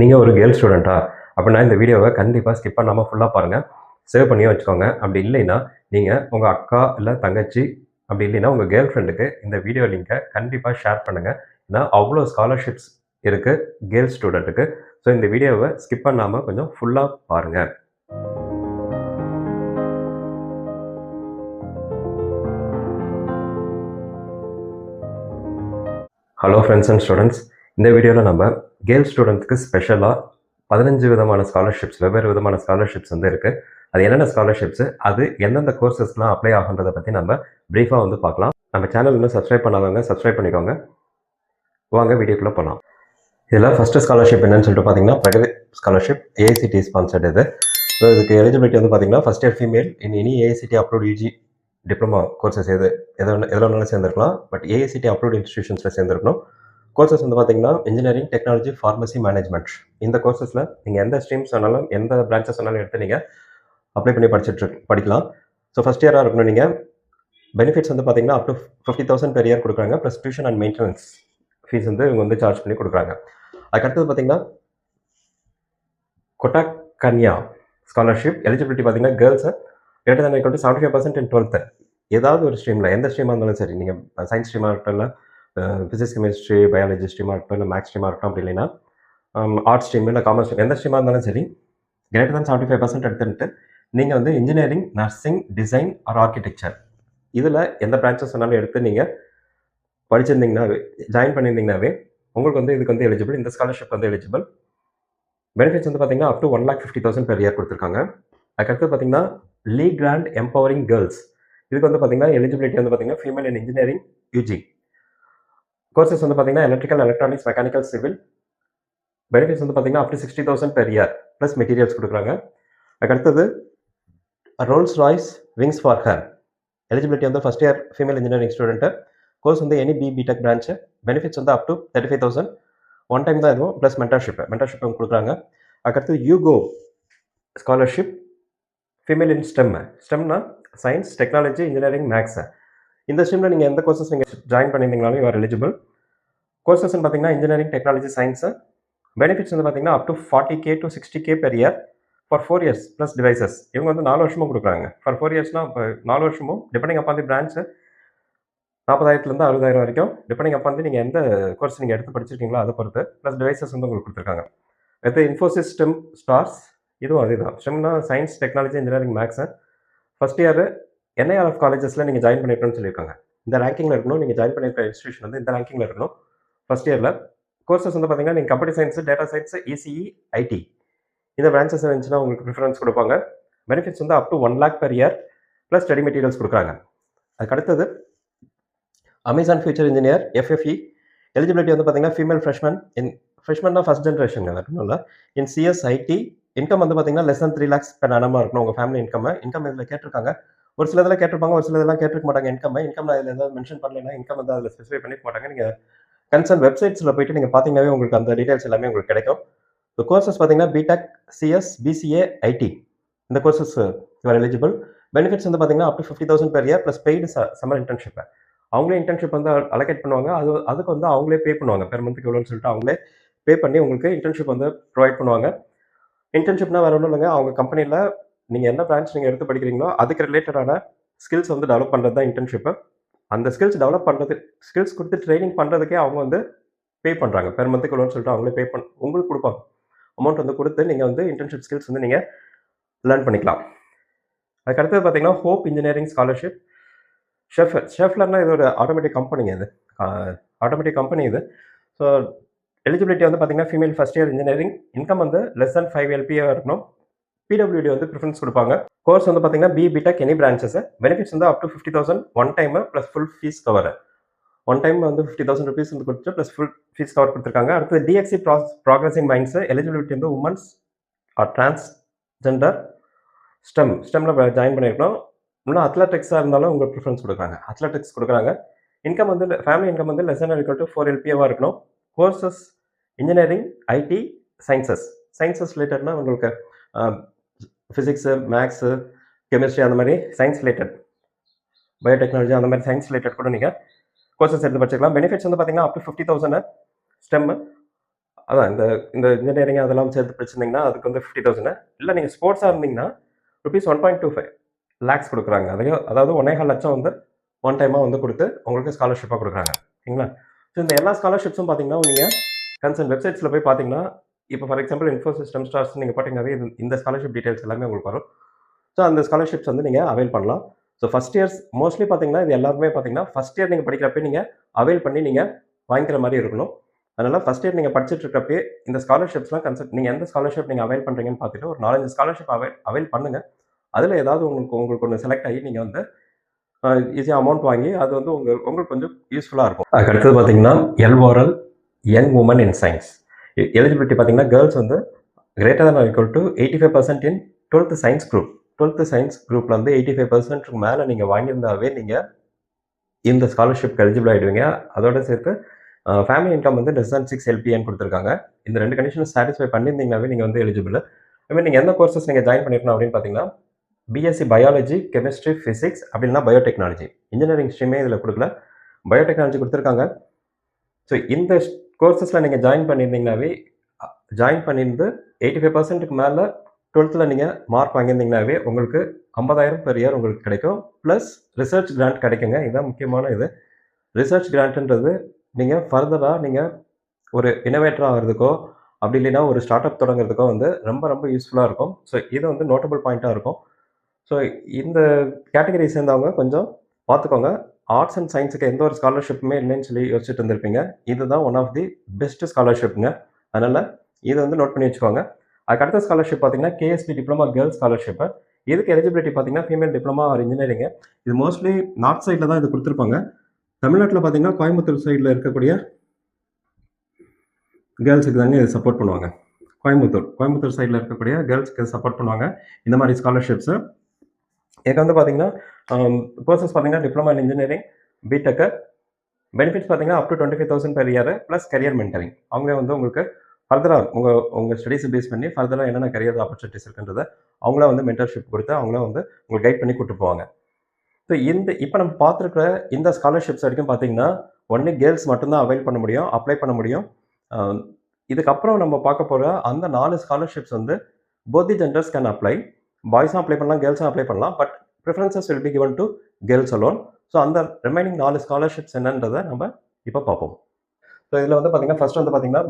நீங்கள் ஒரு கேர்ள் ஸ்டூடெண்ட்டா அப்படின்னா இந்த வீடியோவை கண்டிப்பாக ஸ்கிப் பண்ணாமல் ஃபுல்லாக பாருங்கள். சேவ் பண்ணியும் வச்சுக்கோங்க. அப்படி இல்லைன்னா நீங்கள் உங்கள் அக்கா இல்லை தங்கச்சி அப்படி இல்லைன்னா உங்கள் கேர்ள் ஃப்ரெண்டுக்கு இந்த வீடியோ லிங்கை கண்டிப்பாக ஷேர் பண்ணுங்கள். ஏன்னா அவ்வளோ ஸ்காலர்ஷிப்ஸ் இருக்குது கேர்ள் ஸ்டூடெண்ட்டுக்கு. ஸோ இந்த வீடியோவை ஸ்கிப் பண்ணாமல் கொஞ்சம் ஃபுல்லாக பாருங்கள். ஹலோ ஃப்ரெண்ட்ஸ் அண்ட் ஸ்டூடெண்ட்ஸ், இந்த வீடியோவில் நம்ம கேர்ள் ஸ்டூடெண்ட்ஸ்க்கு ஸ்பெஷலாக 15 விதமான ஸ்காலர்ஷிப்ஸ், வெவ்வேறு விதமான ஸ்காலர்ஷிப்ஸ் இருக்குது. அது என்னென்ன ஸ்காலர்ஷிப்ஸு, அது எந்தெந்த கோர்சஸ்லாம் அப்ளை ஆகுன்றதை பற்றி நம்ம ப்ரீஃபாக பார்க்கலாம். நம்ம சேனல் இன்னும் சப்ஸ்கிரைப் பண்ணாதவங்க சப்ஸ்கிரைப் பண்ணிக்கோங்க. வாங்க வீடியோக்குள்ளே போகலாம். இதில் ஃபஸ்ட்டு ஸ்காலர்ஷிப் என்னன்னு சொல்லிட்டு பார்த்தீங்கன்னா பிரகதி ஸ்காலர்ஷிப், ஏஐசிடி ஸ்பான்சர்ட் இது. ஸோ இதுக்கு எலிஜிபிலிட்டி பார்த்தீங்கன்னா first year female in any AICTE approved UG diploma courses எதில் வேணாலும் சேர்ந்துருக்கலாம். பட் ஏஐசிடி அப்ரூவ்ட் இன்ஸ்டியூஷன்ஸில் சேர்ந்துருக்கணும். கோர்சஸ் பார்த்தீங்கன்னா இன்ஜினியரிங், டெக்னாலஜி, ஃபார்மசி, மேனேஜ்மெண்ட். இந்த கோர்சஸில் நீங்கள் எந்த ஸ்ட்ரீம்ஸ் வேணாலும் எந்த பிரான்ச்சஸ் வேணாலும் எடுத்து நீங்கள் அப்ளை பண்ணி படிக்கலாம். ஸோ ஃபஸ்ட் இயராக இருக்கணும். நீங்கள் பெனிஃபிட்ஸ் பார்த்தீங்கன்னா அப் டு 50,000 பெர் இயர் கொடுக்குறாங்க. Plus tuition and maintenance fees இவங்க சார்ஜ் பண்ணி கொடுக்குறாங்க. அதுக்கடுத்தது பார்த்தீங்கன்னா கொட்டாக் கன்யா ஸ்காலர்ஷிப் எலிஜிபிலிட்டி பார்த்தீங்கன்னா கேர்ள்ஸை greater than or equal to 75% in 12th. ஏதாவது ஒரு ஸ்ட்ரீமில் எந்த ஸ்ட்ரீமாக இருந்தாலும் சரி, நீங்கள் சயின்ஸ் ஸ்ட்ரீமாக இருக்கட்டும், இல்லை ஃபிசிக்ஸ், கெமிஸ்ட்ரி, பயாலஜி ஸ்ட்ரீமாக இருக்கட்டும், இல்லை மேக்ஸ் ஸ்ட்ரீமாக இருக்கட்டும், அப்படி இல்லைன்னா ஆர்ட்ஸ் ஸ்ட்ரீம் இல்லை காமர்ஸ் ஸ்ட்ரீம், எந்த ஸ்ட்ரீமாக இருந்தாலும் சரி greater than 75% எடுத்துட்டு நீங்கள் engineering, nursing, design R architecture இதில் எந்த பிரான்ச்சஸ் வேணாலும் எடுத்து நீங்கள் படிச்சிருந்தீங்கன்னாவே, ஜாயின் பண்ணியிருந்தீங்கன்னாவே உங்களுக்கு இதுக்கு எலிஜிபிள். இந்த ஸ்காலர்ஷிப் எலிஜிபிள். பெனிஃபிட்ஸ் பார்த்தீங்கன்னா அப் டு 1,50,000 பெர் இயர் கொடுத்துருக்காங்க. அதுக்கடுத்து பார்த்தீங்கன்னா லீ கிராண்ட் எம்பவரிங் கேர்ள்ஸ், இதுக்கு பார்த்தீங்கன்னா எலிஜிபிலிட்டி பார்த்தீங்கன்னா female in engineering UG courses பார்த்தீங்கன்னா electrical, electronics, mechanical, civil. Benefits பார்த்தீங்கன்னா up to 60,000 per year plus materials கொடுக்குறாங்க. அதுக்கடுத்தது Rolls Royce wings for her eligibility first year female engineering student. Course any BTech branch. Benefits up to 35,000 one time தான் இதுவும், plus mentorship கொடுக்குறாங்க. அதுக்கடுத்து யூகோ scholarship female in ஸ்டெம்னா science, technology, engineering, maths. இந்த ஸ்ட்ரீமில் நீங்கள் எந்த கோர்சஸ் நீங்கள் ஜாயின் பண்ணியிருந்தீங்கனாலும் யூ ஆர் எலிஜிபிள். கோர்சஸ் பார்த்தீங்கன்னா இன்ஜினியரிங், டெக்னாலஜி, சயின்ஸு. பெனிஃபிட்ஸ் பார்த்தீங்கன்னா up to 40K to 60K per year for 4 years plus devices. இவங்க 4 வருஷமும் கொடுக்குறாங்க. ஃபார் 4 yearsனால் இப்போ 4 வருஷமும் டிபெண்டிங் அப்பான் தி பிரான்ச்சு 40,000 60,000 வரைக்கும் டிபெண்டிங் அப்பான் நீங்கள் எந்த கோர்ஸ் நீங்கள் எடுத்து படிச்சிருக்கீங்களோ அதை பொறுத்து. ப்ளஸ் டிவைசஸ் உங்களுக்கு கொடுத்துருக்காங்க. அடுத்து இன்ஃபோசிஸ் ஸ்டெம் ஸ்டார்ஸ், இதுவும் அதே தான். ஸ்டெம்னா science, technology, engineering, maths. First year NIRF காலேஜஸில் நீங்கள் ஜாயின் பண்ணிருக்கணும்னு சொல்லியிருக்காங்க. இந்த ரேங்கிங்கில் இருக்கணும். நீங்கள் ஜாயின் பண்ணியிருக்க இன்ஸ்டியூஷன் இந்த ரேங்கிங்கில் இருக்கணும் ஃபஸ்ட் இயரில். கோர்சஸ் பார்த்தீங்கன்னா நீங்கள் computer science, data science, ECE, IT இந்த பிரான்ச்சஸ் இருந்துச்சுன்னா உங்களுக்கு ப்ரிஃபரன்ஸ் கொடுப்பாங்க. Benefits up to 1 lakh per year plus study materials கொடுக்குறாங்க. அதுக்கு அடுத்தது Amazon future engineer FFE eligibility பார்த்தீங்கன்னா ஃபீமேல் ஃப்ரெஷ்மன்னா ஃபஸ்ட் ஜென்ரேஷன் வரணும்ல. In CS, IT. இன்கம் பார்த்தீங்கன்னா less than 3 lakhs per annum இருக்கணும் உங்கள் ஃபேமிலி இன்கம் இதில் கேட்டிருக்காங்க. ஒரு சில இதெல்லாம் கேட்டிருப்பாங்க, ஒரு சில இதெல்லாம் கேட்டிருக்க மாட்டாங்க. இன்கம் அதில் ஏதாவது மென்ஷன் பண்ணலைன்னா இன்கம் அதில் ஸ்பெசிஃபை பண்ணிக்க மாட்டாங்க. நீங்கள் கன்சர்ன் வெப்சைட்ஸில் போய்ட்டு நீங்கள் பார்த்தீங்கன்னாவே உங்களுக்கு அந்த டீடைல்ஸ் எல்லாமே உங்களுக்கு கிடைக்கும். ஸோ கோர்சஸ் பார்த்தீங்கன்னா பிடெக், சிஎஸ், பிசிஏ, ஐடி இந்த கோர்சஸ் யூஆர் எலிஜிபிள். பெனிஃபிட்ஸ் பார்த்தீங்கன்னா up to 50,000 per year plus paid summer internship. அவங்களே இன்டர்ன்ஷிப் அலோகேட் பண்ணுவாங்க. அதுக்கு அவங்களே பே பண்ணுவாங்க. பெர் மந்த்துக்கு எவ்வளோன்னு சொல்லிட்டு அவங்களே பே பண்ணி உங்களுக்கு இன்டர்ன்ஷிப் ப்ரொவைட் பண்ணுவாங்க. இன்டர்ன்ஷிப்னா வேறு ஒன்றும் இல்லைங்க, அவங்க கம்பெனியில் நீங்கள் என்ன பிரான்ச் நீங்கள் எடுத்து படிக்கிறீங்களோ அதுக்கு ரிலேட்டடான ஸ்கில்ஸ் டெவலப் பண்ணுறது தான் இன்டர்ன்ஷிப்பு. அந்த ஸ்கில்ஸ் டெவலப் பண்ணுறது, ஸ்கில்ஸ் கொடுத்து ட்ரைனிங் பண்ணுறதுக்கே அவங்க பே பண்ணுறாங்க. பெர் மந்த்துக்கு எவ்வளோன்னு சொல்லிட்டு அவங்களே பே உங்களுக்கு கொடுப்பாங்க. அமௌண்ட் கொடுத்து நீங்கள் இன்டர்ன்ஷிப் ஸ்கில்ஸ் நீங்கள் லேர்ன் பண்ணிக்கலாம். அதுக்கடுத்தது பார்த்தீங்கன்னா ஹோப் இன்ஜினியரிங் ஸ்காலர்ஷிப். ஷெஃப்லர்னா இது ஒரு ஆட்டோமேட்டிக் கம்பெனிங்க. இது ஆட்டோமேட்டிக் கம்பெனி இது. ஸோ எலிஜிபிலிட்டி பார்த்தீங்கன்னா female first year engineering. Income less than 5 LPA இருக்கணும். பிடபிள்யூடி ப்ரிஃபரன்ஸ் கொடுப்பாங்க. கோர்ஸ் பார்த்தீங்கன்னா BTech any branches. Benefits up to 50,000 one time plus full fees cover. One time 50,000 rupees கொடுத்துட்டு plus full fees cover கொடுத்துருக்காங்க. அடுத்து DXC progressing minds eligibility womens or transgender ஸ்டெம்மில் join பண்ணியிருக்கணும். இன்னும் அத்லெட்டிக்ஸாக இருந்தாலும் உங்களுக்கு ப்ரிஃபரன்ஸ் கொடுக்குறாங்க. அத்லெட்டிக்ஸ் கொடுக்குறாங்க. Income family income less than or equal to 4 LPA இருக்கணும். கோர்சஸ் இன்ஜினியரிங், ஐடி, சயின்சஸ் ரிலேட்டட்னா உங்களுக்கு ஃபிசிக்ஸு, மேக்ஸு, கெமிஸ்ட்ரி அந்த மாதிரி சயின்ஸ் ரிலேட்டட், பயோடெக்னாலஜி அந்த மாதிரி சயின்ஸ் ரிலேட்டட் கூட நீங்கள் கோர்சஸ் எடுத்து படிச்சுக்கலாம். பெனிஃபிட்ஸ் பார்த்தீங்கன்னா அப் டு 50,000 ஸ்டெம் அதான் இந்த இந்த இன்ஜினியரிங் அதெல்லாம் சேர்த்து படிச்சிருந்தீங்கன்னா, அதுக்கு வந்து 50,000 இல்ல நீங்க ஸ்போர்ட்ஸா இருந்தீங்கன்னா, ரூப்பீஸ் 1.25 லேக்ஸ் குடுக்குறாங்க. அதையும் அதாவது 1,50,000 லட்சம் வந்து ஒன் டைமா வந்து குடுத்து, உங்களுக்கு ஸ்காலர்ஷிப்பா குடுக்குறாங்க. ஓகேங்களா? ஸோ இந்த எல்லா ஸ்காலர்ஷிப்ஸும் பார்த்தீங்கன்னா, நீங்க கன்சர்ன் வெப்சைட்ஸ்ல போய் பார்த்தீங்கன்னா, இப்போ ஃபார் எக்ஸாம்பிள் இன்ஃபோசிஸ், ஸ்டெம்ஸ்டார்ஸ் நீங்க போட்டீங்கன்னாவே இந்த ஸ்காலர்ஷிப் டீட்டெயில்ஸ் எல்லாமே உங்களுக்கு வரும். ஸோ அந்த ஸ்காலர்ஷிப்ஸ் வந்து நீங்க அவைல் பண்ணலாம். ஸோ ஃபர்ஸ்ட் இயர்ஸ் மோஸ்ட்லி பார்த்தீங்கன்னா, இது எல்லாருமே பார்த்தீங்கன்னா, ஃபர்ஸ்ட் இயர் நீங்க படிக்கிறப்பயே நீங்க அவைல் பண்ணி நீங்க வாங்கிக்கிற மாரி இருக்கணும். அதனால ஃபர்ஸ்ட் இயர் நீங்க படிச்சுட்டு இருக்கப்பயே இந்த ஸ்காலர்ஷிப்ஸ்லாம் நீங்க எந்த ஸ்காலர்ஷிப் நீங்க அவைல் பண்றீங்கன்னு பார்த்துட்டு, ஒரு 4, 5 ஸ்காலர்ஷிப் அவைல் பண்ணுங்க. அதில ஏதாவது உங்களுக்கு உங்களுக்கு ஒண்ணு செலக்ட் ஆகி நீங்க வந்து ஈஸியா அமௌண்ட் வாங்கி அது வந்து உங்களுக்கு கொஞ்சம் யூஸ்ஃபுல்லா இருக்கும். அதுக்கு அடுத்தது பார்த்தீங்கன்னா, L'Oreal young women in science. Eligibility பார்த்தீங்கன்னா, கேர்ள்ஸ் வந்து greater than or equal to 85% in 12th science group. 12th science குரூப்ல வந்து 85%க்கு மேல நீங்க வாங்கியிருந்தாவே நீங்க இந்த ஸ்காலர்ஷிப்க்கு எலிஜிபிள் ஆயிடுவீங்க. அதோட சேர்த்து ஃபேமிலி இன்கம் வந்து லெஸ் தேன் 6 எல்பிஏன்னு குடுத்துருக்காங்க. இந்த 2 கண்டிஷனும் சாட்டிஸ்ஃபை பண்ணியிருந்தீங்கனாவே நீங்க வந்து எலிஜிபிள். அதுமாரி நீங்க எந்த கோர்சஸ் நீங்க ஜாயின் பண்ணியிருக்கணும் அப்படின்னு பார்த்தீங்கன்னா, பிஎஸ்சி பயாலஜி, கெமிஸ்ட்ரி, பிசிக்ஸ் அப்படி இல்லனா பயோடெக்னாலஜி. இன்ஜினியரிங் ஸ்ட்ரீமே இதில குடுக்கல. பயோடெக்னாலஜி குடுத்துருக்காங்க. ஸோ இந்த கோர்சஸ்ல நீங்க ஜாயின் பண்ணியிருந்தீங்கனாவே, ஜாயின் பண்ணியிருந்து 85%க்கு மேல 12த்ல நீங்க மார்க் வாங்கியிருந்தீங்கனாவே, உங்களுக்கு 50,000 பெர் இயர் உங்களுக்கு கிடைக்கும். பிளஸ் ரிசர்ச் கிராண்ட் கிடைக்குங்க. இதுதான் முக்கியமான இது. ரிசர்ச் கிராண்ட்ன்றது நீங்க ஃபர்தரா நீங்க ஒரு இன்னோவேட்டர் ஆகுறதுக்கோ, அப்படி இல்லைன்னா ஒரு ஸ்டார்ட் அப் தொடங்குறதுக்கோ வந்து ரொம்ப ரொம்ப யூஸ்ஃபுல்லா இருக்கும். ஸோ இது வந்து நோட்டபிள் பாயிண்ட்டா இருக்கும். ஸோ இந்த கேட்டகரி சேர்ந்தவங்க கொஞ்சம் பார்த்துக்கோங்க. ஆர்ட்ஸ் அண்ட் சயன்ஸுக்கு எந்த ஒரு ஸ்காலர்ஷிப்புமே இல்லைன்னு சொல்லி யோசிச்சுட்டு இருந்திருப்பீங்க. இதுதான் ஒன் ஆஃப் தி பெஸ்ட் ஸ்காலர்ஷிப்ங்க. அதனால இத வந்து நோட் பண்ணி வச்சுக்கோங்க. அதுக்கு அடுத்த ஸ்காலர்ஷிப் பார்த்தீங்கன்னா, கேஎஸ்பி டிப்ளமா கேர்ள்ஸ் ஸ்காலர்ஷிப். இதுக்கு எலிஜிபிலிட்டி பார்த்தீங்கன்னா, ஃபீமேல் டிப்ளமா ஆர் இன்ஜினியரிங். இது மோஸ்ட்லி நார்த் சைட்ல தான் இது குடுத்துருப்பாங்க. தமிழ்நாட்டுல பார்த்தீங்கன்னா, கோயம்புத்தூர் சைட்ல இருக்கக்கூடிய கேர்ள்ஸுக்கு தாங்க இது சப்போர்ட் பண்ணுவாங்க. கோயம்புத்தூர் சைட்ல இருக்கக்கூடிய கேர்ள்ஸ்க்கு சப்போர்ட் பண்ணுவாங்க. இந்த மாரி ஸ்காலர்ஷிப்ஸு. இதுக்கு வந்து பார்த்தீங்கன்னா, கோர்சஸ் பார்த்தீங்கன்னா, diploma in engineering, BTech. Benefits பார்த்தீங்கன்னா, up to 25,000 per year plus career mentoring. அவங்களே வந்து உங்களுக்கு ஃபர்தரா உங்க உங்க ஸ்டடீஸ பேஸ் பண்ணி ஃபர்தரா என்னென்ன கரியர் ஆப்பர்ச்சுனிட்டீஸ் இருக்குன்றத அவங்களா வந்து மென்டர்ஷிப் குடுத்து, அவங்களா வந்து உங்களுக்கு கைட் பண்ணி கூட்டு போவாங்க. ஸோ இப்ப நம்ம பார்த்துருக்கிற இந்த ஸ்காலர்ஷிப்ஸ் வரைக்கும் பார்த்தீங்கன்னா, ஒன்லி கேர்ள்ஸ் மட்டும் தான் அவைல் பண்ண முடியும், அப்ளை பண்ண முடியும். அ இதுக்கப்புறம் நம்ம பார்க்க போற அந்த 4 ஸ்காலர்ஷிப்ஸ் வந்து both the genders can apply. பாய்ஸும் அப்ளை பண்ணலாம், கேர்ள்ஸும் அப்ளை பண்ணலாம். But preferences will be given to girls alone. So அந்த ரிமைனிங் 4 ஸ்காலர்ஷிப்ஸ் என்னன்றத நம்ம இப்ப பார்ப்போம். ஸோ இதில வந்து பார்த்தீங்கன்னா, ஃபர்ஸ்ட் வந்து பார்த்தீங்கன்னா,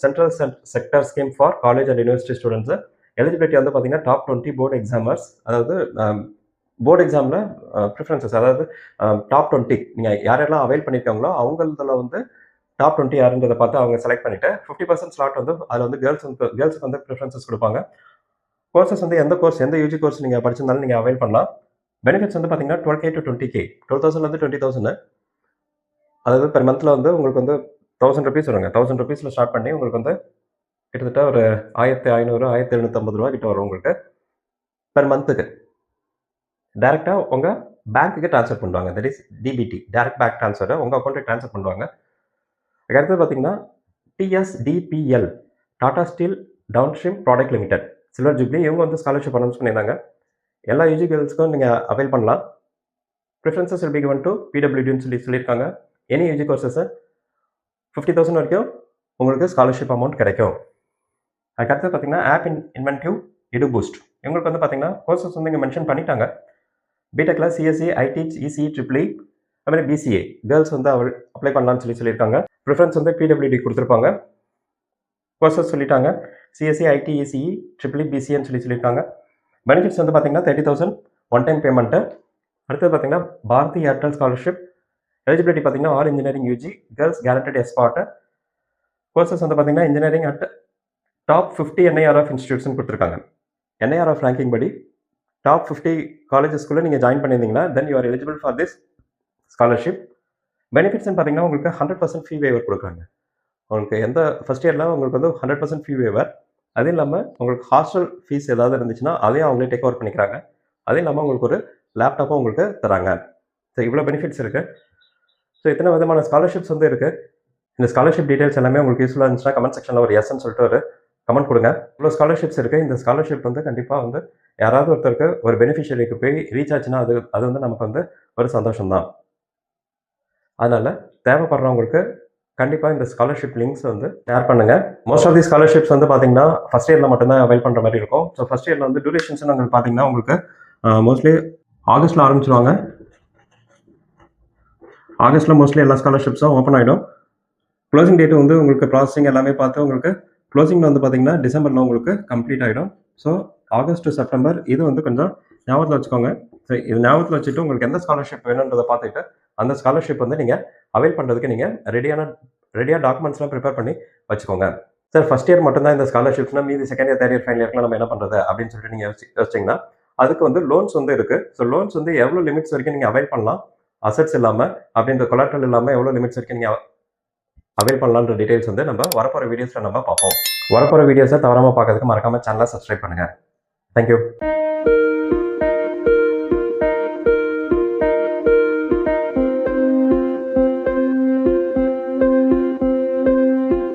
central sector scheme for college and university students. Eligibility வந்து பார்த்தீங்கன்னா, டாப் 20 போர்ட் எக்ஸாமர்ஸ். அதாவது போர்ட் எக்ஸாம்ல பிரெஃபரன்ஸஸ் அதாவது டாப் 20 நீங்க யாரெல்லாம் அவைல் பண்ணியிருக்காங்களோ, அவங்கள்துல வந்து டாப் 20 யாருன்றத பார்த்து அவங்க செலக்ட் பண்ணிட்டு 50% ஸ்லாட் வந்து அதில வந்து கேர்ள்ஸ்க்கு வந்து பிரெஃபரன்ஸஸ் குடுப்பாங்க. கோர்சஸ் வந்து எந்த கோர்ஸ் எந்த யூஜி கோர்ஸ் நீங்க படிச்சிருந்தாலும் நீங்க அவைல் பண்ணலாம். பெனிஃபிட்ஸ் வந்து பார்த்தீங்கன்னா, 12K to 20K 12,000லேருந்து 20,000 அதாவது பெர் மந்த்ல வந்து உங்களுக்கு வந்து ₹1,000 வருங்க. ₹1,000ல ஸ்டார்ட் பண்ணி உங்களுக்கு வந்து கிட்டத்தட்ட ஒரு ரூ. 1,500, ரூ. 1,750 கிட்ட வரும் உங்களுக்கு. பெர் மந்த்துக்கு. டைரக்ட்டா உங்க பேங்க்குக்கு ட்ரான்ஸ்ஃபர் பண்ணுவாங்க. That is DBT direct bank transfer உங்க அக்கவுண்ட்க்கு ட்ரான்ஸ்ஃபர் பண்ணுவாங்க. அதுக்கு அடுத்தது பார்த்தீங்கன்னா, TSDPL Tata steel downstream product limited silver jubilee இவங்க வந்து ஸ்காலர்ஷிப் அனௌன்ஸ் பண்ணியிருந்தாங்க. எல்லா யூஜி கேர்ள்ஸ்க்கும் நீங்க அவைல் பண்ணலாம். பிரெஃபரன்ஸஸ் வில் பி கிவன் டூ பிடபிள்யூடின்னு சொல்லியிருக்காங்க. எனி யூஜி கோர்சஸ் 50,000 வரைக்கும் உங்களுக்கு ஸ்காலர்ஷிப் அமௌண்ட் கிடைக்கும். அதுக்கு அடுத்தது பார்த்தீங்கன்னா, ஆப் இன்வென்டிவ் எடு பூஸ்ட் இவங்களுக்கு வந்து பார்த்தீங்கன்னா, கோர்சஸ் வந்து இங்க மென்ஷன் பண்ணிட்டாங்க. பிடெக்ல சிஎஸ்சி, ஐடிச், இசிஇ, ட்ரிபிள் இ அதுமாதிரி பிசிஏ கேர்ள்ஸ் வந்து அப்ளை பண்ணலாம்னு சொல்லியிருக்காங்க. ப்ரிஃபரன்ஸ் வந்து பிடபிள்யூடி கொடுத்துருப்பாங்க. கோர்சஸ் சொல்லிட்டாங்க. CSC, IT, ECE, triple E, பிசிஏன்னு சொல்லியிருக்காங்க. பெனிஃபிட்ஸ் வந்து பார்த்தீங்கன்னா 30,000 ஒன் டைம் பேமெண்ட்டு. அடுத்தது பார்த்தீங்கன்னா, பாரதி ஏர்டெல் ஸ்காலர்ஷிப் எலிஜிபிலிட்டி பார்த்தீங்கன்னா, all engineering UG girls guaranteed spot. Courses வந்து பார்த்தீங்கன்னா, இன்ஜினியரிங் அட் டாப் 50 என்ஐஆர்எஃப் இன்ஸ்டியூட்ஸ்னு கொடுத்துருக்காங்க. என்ஐஆர்எஃப் ரேங்கிங் படி டாப் 50 காலேஜஸ்க்குள்ளே நீங்கள் ஜாயின் பண்ணியிருந்தீங்கன்னா then you are eligible for this scholarship. பெனிஃபிட்ஸ்னு பார்த்தீங்கன்னா, உங்களுக்கு 100% ஃபீ வேவர் கொடுக்குறாங்க. உங்களுக்கு எந்த ஃபர்ஸ்ட் இயரில் உங்களுக்கு வந்து 100% ஃபீ வேவர். அது இல்லாமல் உங்களுக்கு ஹாஸ்டல் ஃபீஸ் ஏதாவது இருந்துச்சுன்னா அதையும் அவங்களே டேக் ஓவர் பண்ணிக்கிறாங்க. அது இல்லாமல் உங்களுக்கு ஒரு லேப்டாப்பும் உங்களுக்கு தராங்க. ஸோ இவ்வளோ பெனிஃபிட்ஸ் இருக்குது. ஸோ இத்தனை விதமான ஸ்காலர்ஷிப்ஸ் வந்து இருக்குது. இந்த ஸ்காலர்ஷிப் டீடைல்ஸ் எல்லாமே உங்களுக்கு யூஸ்ஃபுல்லாக இருந்துச்சுன்னா கமெண்ட் செக்ஷனில் ஒரு எஸ்ன்னு சொல்லிட்டு ஒரு கமெண்ட் கொடுங்க. இவ்வளோ ஸ்காலர்ஷிப்ஸ் இருக்குது. இந்த ஸ்காலர்ஷிப் வந்து கண்டிப்பாக வந்து யாராவது ஒருத்தருக்கு ஒரு பெனிஃபிஷியரிக்கு போய் ரீச் ஆச்சுன்னா அது வந்து நமக்கு வந்து ஒரு சந்தோஷம் தான். அதனால் தேவைப்படுறவங்களுக்கு கண்டிப்பா இந்த ஸ்காலர்ஷிப் லிங்க்ஸ் வந்து ஷேர் பண்ணுங்க. மோஸ்ட் ஆஃப் தி ஸ்காலர்ஷிப்ஸ் வந்து பார்த்தீங்கன்னா, ஃபர்ஸ்ட் இயர்ல மட்டும் தான் அவைல் பண்ற மாரி இருக்கும். ஸோ ஃபர்ஸ்ட் இயர்ல வந்து டியூரேஷன்ஸ்ன்னு உங்களுக்கு பார்த்தீங்கன்னா, உங்களுக்கு மோஸ்ட்லி ஆகஸ்ட்ல ஆரம்பிச்சுருவாங்க. ஆகஸ்ட்ல மோஸ்ட்லி எல்லா ஸ்காலர்ஷிப்ஸும் ஓப்பன் ஆயிடும். க்ளோசிங் டேட் வந்து உங்களுக்கு ப்ராசஸிங் எல்லாமே பார்த்து உங்களுக்கு க்ளோசிங்ல வந்து பார்த்தீங்கன்னா, டிசம்பர்ல உங்களுக்கு கம்ப்ளீட் ஆயிடும். ஸோ ஆகஸ்ட் டு செப்டம்பர் இது வந்து கொஞ்சம் ஞாபகத்துல வச்சுக்கோங்க. ஸோ இது ஞாபகத்துல வச்சுட்டு உங்களுக்கு எந்த ஸ்காலர்ஷிப் வேணுன்றத பார்த்துட்டு, அந்த ஸ்காலர்ஷிப் வந்து நீங்க அவைல் பண்றதுக்கு நீங்க ரெடியா டாக்குமெண்ட்ஸ்லாம் ப்ரிப்பேர் பண்ணி வச்சுக்கோங்க. சார் ஃபர்ஸ்ட் இயர் மட்டும் தான் இந்த ஸ்காலர்ஷிப்ஸ்னா மீதி second year, third year, final இயர்க்குலாம் நம்ம என்ன பண்றது? அப்படின்னு சொல்லிட்டு நீங்க யோசிச்சீங்கன்னா, அதுக்கு வந்து லோன்ஸ் வந்து இருக்கு. ஸோ லோன்ஸ் வந்து எவ்வளோ லிமிட்ஸ் வரைக்கும் நீங்க அவைல் பண்ணலாம்? அசெட்ஸ் இல்லாம, அப்படின்ற கொலாட்ரல் இல்லாம எவ்வளோ லிமிட்ஸ் வரைக்கும் நீங்க அவைல் பண்ணலான்ற டீடைல்ஸ் வந்து நம்ம வரப்போற வீடியோஸ்ல நம்ம பார்ப்போம். வரப்போற வீடியோஸை தவறாம பார்க்கறதுக்கு மறக்காம சேனலை சப்ஸ்கிரைப் பண்ணுங்க. Thank you.